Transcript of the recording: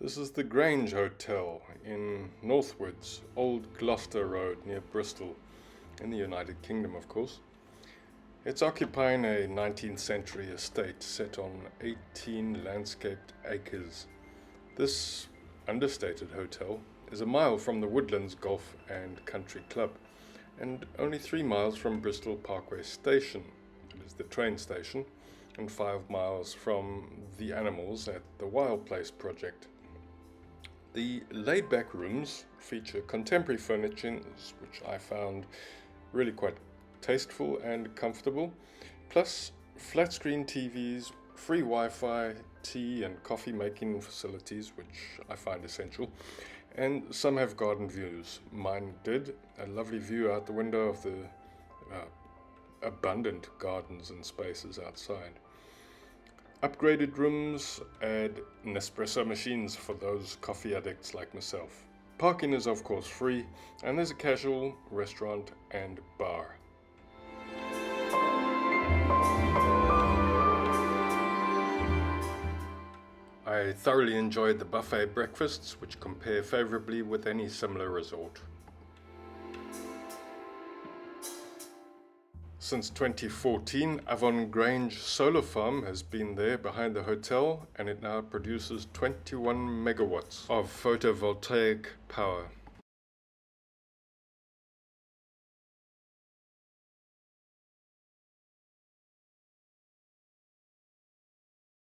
This is the Grange Hotel in Northwoods, Old Gloucester Road near Bristol, in the United Kingdom, of course. It's occupying a 19th century estate set on 18 landscaped acres. This understated hotel is a mile from the Woodlands Golf and Country Club and only 3 miles from Bristol Parkway Station. It is the train station, and 5 miles from the animals at the Wild Place project. The laid-back rooms feature contemporary furniture, which I found really quite tasteful and comfortable, plus flat-screen TVs, free Wi-Fi, tea and coffee making facilities, which I find essential, and some have garden views. Mine did, a lovely view out the window of the abundant gardens and spaces outside. Upgraded rooms add Nespresso machines for those coffee addicts like myself. Parking is of course free, and there's a casual restaurant and bar. I thoroughly enjoyed the buffet breakfasts, which compare favorably with any similar resort. Since 2014, Avon Grange Solar Farm has been there behind the hotel, and it now produces 21 megawatts of photovoltaic power.